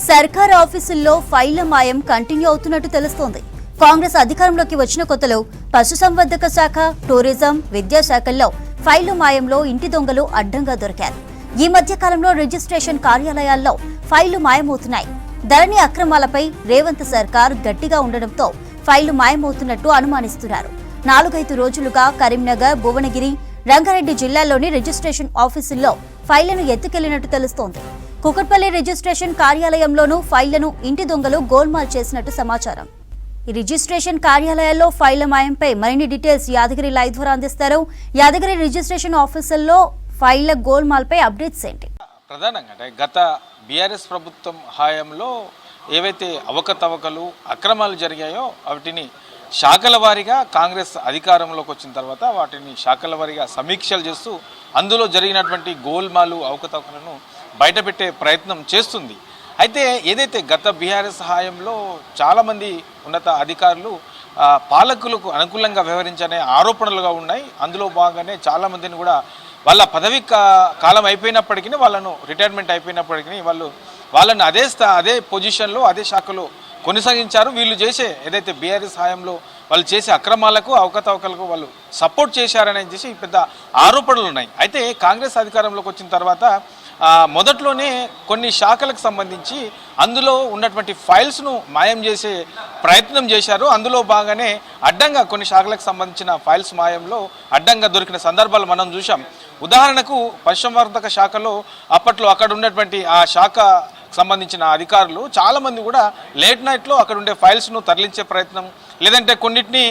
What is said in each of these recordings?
సర్కార్ ఆఫీసుల్లో ఫైళ్ల మాయం కంటిన్యూ అవుతున్నట్టు తెలుస్తోంది. కాంగ్రెస్ అధికారంలోకి వచ్చిన కొత్తలో పశుసంవర్ధక శాఖ, టూరిజం, విద్యాశాఖల్లో ఫైళ్ల మాయంలో ఇంటి దొంగలు అడ్డంగా దొరికారు. ఈ మధ్య కాలంలో రిజిస్ట్రేషన్ కార్యాలయాల్లో ఫైళ్లు మాయమవుతున్నాయి. ధరణి అక్రమాలపై రేవంత్ సర్కార్ గట్టిగా ఉండడంతో ఫైళ్లు మాయమవుతున్నట్టు అనుమానిస్తున్నారు. 4-5 రోజులుగా కరీంనగర్, భువనగిరి, రంగారెడ్డి జిల్లాల్లోని రిజిస్ట్రేషన్ ఆఫీసుల్లో ఫైళ్లను ఎత్తుకెళ్లినట్టు తెలుస్తోంది. కుకట్పల్లి రిజిస్ట్రేషన్ కార్యాలయంలోనూ ఫైళ్లను ఇంటి దొంగలు గోల్మాల్ చేసినట్టు సమాచారం. ఈ రిజిస్ట్రేషన్ కార్యాలయాల్లో ఫైళ్ల మాయంపై మరిన్ని డీటెయిల్స్ యాదగిరి లైవ్ ద్వారా అందిస్తారు. యాదగిరి, రిజిస్ట్రేషన్ ఆఫీసుల్లో ఫైళ్ల గోల్మాల్పై అప్డేట్స్ ఏంటి? ప్రధానంగా గత బీఆర్ఎస్ ప్రభుత్వం హయాంలో ఏవైతే అవకతవకలు, అక్రమాలు జరిగాయో వాటిని శాఖల వారీగా కాంగ్రెస్ అధికారంలోకి వచ్చిన తర్వాత వాటిని శాఖల వారీగా సమీక్షలు చేస్తూ అందులో జరిగినటువంటి గోల్మాలు, అవకతవకలను బయటపెట్టే ప్రయత్నం చేస్తుంది. అయితే ఏదైతే గత బీఆర్ఎస్ హయాంలో చాలామంది ఉన్నత అధికారులు పాలకులకు అనుకూలంగా వ్యవహరించనే ఆరోపణలుగా ఉన్నాయి. అందులో భాగంగానే చాలామందిని కూడా వాళ్ళ పదవి కాలం అయిపోయినప్పటికీ, వాళ్ళను రిటైర్మెంట్ అయిపోయినప్పటికీ వాళ్ళని అదే పొజిషన్లో, అదే శాఖలో కొనసాగించారు. వీళ్ళు చేసే ఏదైతే బీఆర్ఎస్ హయాంలో వాళ్ళు చేసే అక్రమాలకు, అవకతవకలకు వాళ్ళు సపోర్ట్ చేశారని చేసి పెద్ద ఆరోపణలు ఉన్నాయి. అయితే కాంగ్రెస్ అధికారంలోకి వచ్చిన తర్వాత మొదట్లోనే కొన్ని శాఖలకు సంబంధించి అందులో ఉన్నటువంటి ఫైల్స్ను మాయం చేసే ప్రయత్నం చేశారు. అందులో బాగానే అడ్డంగా కొన్ని శాఖలకు సంబంధించిన ఫైల్స్ మాయంలో అడ్డంగా దొరికిన సందర్భాలు మనం చూసాం. ఉదాహరణకు పశుసంవర్ధక శాఖలో అప్పట్లో అక్కడ ఉన్నటువంటి ఆ శాఖ సంబంధించిన అధికారులు చాలామంది కూడా లేట్ నైట్లో అక్కడ ఉండే ఫైల్స్ను తరలించే ప్రయత్నం, లేదంటే కొన్నిటిని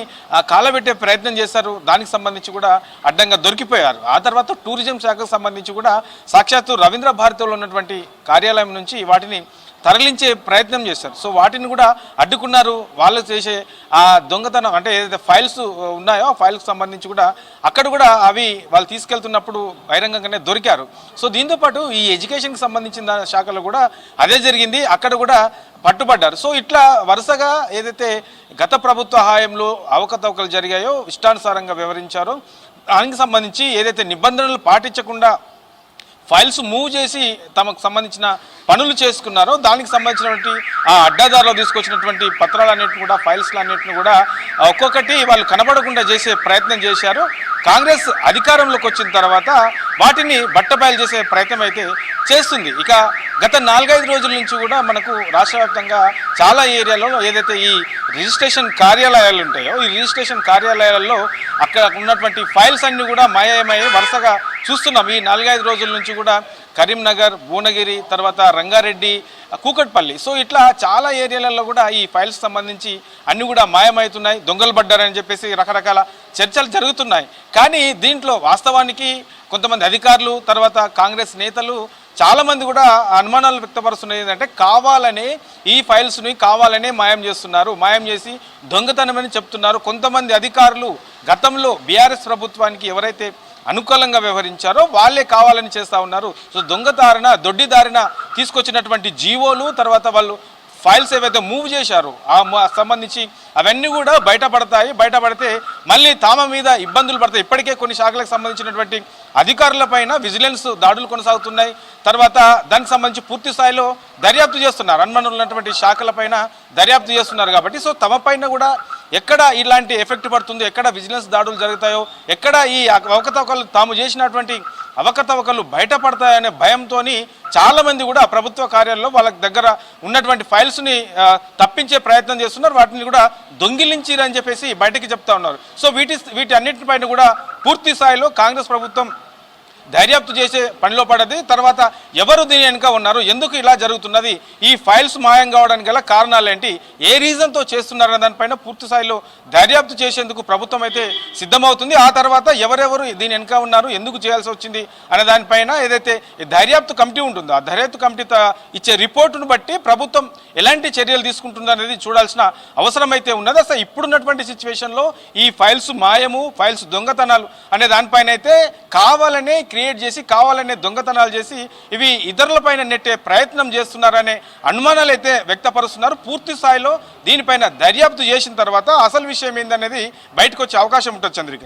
కాలబెట్టే ప్రయత్నం చేశారు. దానికి సంబంధించి కూడా అడ్డంగా దొరికిపోయారు. ఆ తర్వాత టూరిజం శాఖకు సంబంధించి కూడా సాక్షాత్తు రవీంద్ర భారతిలో ఉన్నటువంటి కార్యాలయం నుంచి వాటిని తరలించే ప్రయత్నం చేశారు. సో వాటిని కూడా అడ్డుకున్నారు. వాళ్ళు చేసే ఆ దొంగతనం అంటే ఏదైతే ఫైల్స్ ఉన్నాయో ఆ ఫైల్కి సంబంధించి కూడా అక్కడ కూడా అవి వాళ్ళు తీసుకెళ్తున్నప్పుడు బహిరంగంగానే దొరికారు. సో దీంతోపాటు ఈ ఎడ్యుకేషన్కి సంబంధించిన శాఖలో కూడా అదే జరిగింది. అక్కడ కూడా పట్టుబడ్డారు. సో ఇట్లా వరుసగా ఏదైతే గత ప్రభుత్వ హయాంలో అవకతవకలు జరిగాయో, ఇష్టానుసారంగా వ్యవహరించారో దానికి సంబంధించి ఏదైతే నిబంధనలు పాటించకుండా ఫైల్స్ మూవ్ చేసి తమకు సంబంధించిన పనులు చేసుకున్నారో దానికి సంబంధించినటువంటి ఆ అడ్డాదారులో తీసుకొచ్చినటువంటి పత్రాలన్నింటిని కూడా, ఫైల్స్లు అన్నింటిని కూడా ఒక్కొక్కటి వాళ్ళు కనబడకుండా చేసే ప్రయత్నం చేశారు. కాంగ్రెస్ అధికారంలోకి వచ్చిన తర్వాత వాటిని బట్టబయలు చేసే ప్రయత్నం అయితే చేస్తుంది. ఇక గత 4-5 రోజుల నుంచి కూడా మనకు రాష్ట్ర వ్యాప్తంగా చాలా ఏరియాలలో ఏదైతే ఈ రిజిస్ట్రేషన్ కార్యాలయాలు ఉంటాయో ఈ రిజిస్ట్రేషన్ కార్యాలయాలలో అక్కడ ఉన్నటువంటి ఫైల్స్ అన్నీ కూడా మాయమయ్యే వరుసగా చూస్తున్నాం. ఈ 4-5 రోజుల నుంచి కూడా కరీంనగర్, భువనగిరి, తర్వాత రంగారెడ్డి, కూకట్పల్లి, సో ఇట్లా చాలా ఏరియాలలో కూడా ఈ ఫైల్స్ సంబంధించి అన్నీ కూడా మాయమవుతున్నాయి. దొంగలు పడ్డారని చెప్పేసి రకరకాల చర్చలు జరుగుతున్నాయి. కానీ దీంట్లో వాస్తవానికి కొంతమంది అధికారులు, తర్వాత కాంగ్రెస్ నేతలు చాలామంది కూడా అనుమానాలు వ్యక్తపరుస్తున్నది ఏంటంటే కావాలనే ఈ ఫైల్స్ని కావాలనే మాయం చేస్తున్నారు, మాయం చేసి దొంగతనమని చెప్తున్నారు. కొంతమంది అధికారులు గతంలో బీఆర్ఎస్ ప్రభుత్వానికి ఎవరైతే అనుకూలంగా వ్యవహరించారో వాళ్ళే కావాలని చేస్తూ ఉన్నారు. సో దొడ్డిదారిన తీసుకొచ్చినటువంటి జీవోలు, తర్వాత వాళ్ళు ఫైల్స్ ఏవైతే మూవ్ చేశారో సంబంధించి అవన్నీ కూడా బయటపడితే మళ్ళీ తమ మీద ఇబ్బందులు పడతాయి. ఇప్పటికే కొన్ని శాఖలకు సంబంధించినటువంటి అధికారులపైన విజిలెన్స్ దాడులు కొనసాగుతున్నాయి. తర్వాత దానికి సంబంధించి పూర్తి స్థాయిలో దర్యాప్తు చేస్తున్నారు. అనుమానులు ఉన్నటువంటి శాఖలపైన దర్యాప్తు చేస్తున్నారు. కాబట్టి సో తమ పైన కూడా ఎక్కడ ఇలాంటి ఎఫెక్ట్ పడుతుందో, ఎక్కడ విజిలెన్స్ దాడులు జరుగుతాయో, ఎక్కడ ఈ అవకతవకలు తాము చేసినటువంటి అవకతవకలు బయటపడతాయనే భయంతో చాలామంది కూడా ప్రభుత్వ కార్యాలయంలో వాళ్ళ దగ్గర ఉన్నటువంటి ఫైల్స్ని తప్పించే ప్రయత్నం చేస్తున్నారు. వాటిని కూడా దొంగిలించిరని చెప్పేసి బయటకి చెప్తా ఉన్నారు. సో వీటి అన్నిటిపైన కూడా పూర్తి స్థాయిలో కాంగ్రెస్ ప్రభుత్వం దర్యాప్తు చేసే పనిలో పడది. తర్వాత ఎవరు దీని వెనుక ఉన్నారు, ఎందుకు ఇలా జరుగుతున్నది, ఈ ఫైల్స్ మాయం కావడానికి గల కారణాలు ఏంటి, ఏ రీజన్తో చేస్తున్నారనే దానిపైన పూర్తి స్థాయిలో దర్యాప్తు చేసేందుకు ప్రభుత్వం అయితే సిద్ధమవుతుంది. ఆ తర్వాత ఎవరెవరు దీని వెనుక ఉన్నారు, ఎందుకు చేయాల్సి వచ్చింది అనే దానిపైన ఏదైతే దర్యాప్తు కమిటీ ఉంటుందో ఆ దర్యాప్తు కమిటీ ఇచ్చే రిపోర్టును బట్టి ప్రభుత్వం ఎలాంటి చర్యలు తీసుకుంటుందో అనేది చూడాల్సిన అవసరం అయితే ఉన్నది. అసలు ఇప్పుడున్నటువంటి సిచ్యువేషన్లో ఈ ఫైల్స్ మాయము, ఫైల్స్ దొంగతనాలు అనే దానిపైన అయితే కావాలనే క్రియేట్ చేసి, కావాలనే దొంగతనాలు చేసి ఇవి ఇతరులపైన నెట్టే ప్రయత్నం చేస్తున్నారనే అనుమానాలు అయితే వ్యక్తపరుస్తున్నారు. పూర్తి స్థాయిలో దీనిపైన దర్యాప్తు చేసిన తర్వాత అసలు విషయం ఏందనేది బయటకు వచ్చే అవకాశం ఉంటుంది. చంద్రిక.